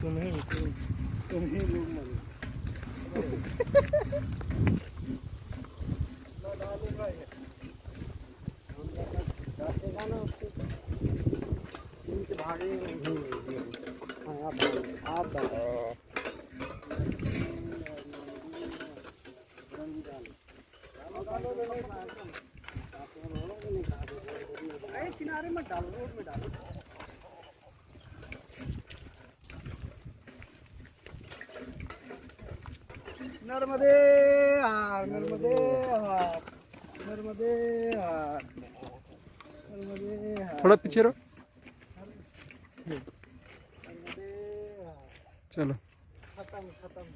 तुम्हें लोग मरो। मैं डालूंगा ये। डालेगा ना उसके इनके भागे हाँ आप डालो। किनारे मत डालो, रोड में डालो। नर्मदे हार, नर्मदे हार, नर्मदे हार, नर्मदे हार। थोड़ा पीछे रहो। नर्मदे हार। चलो खत्म खत्म।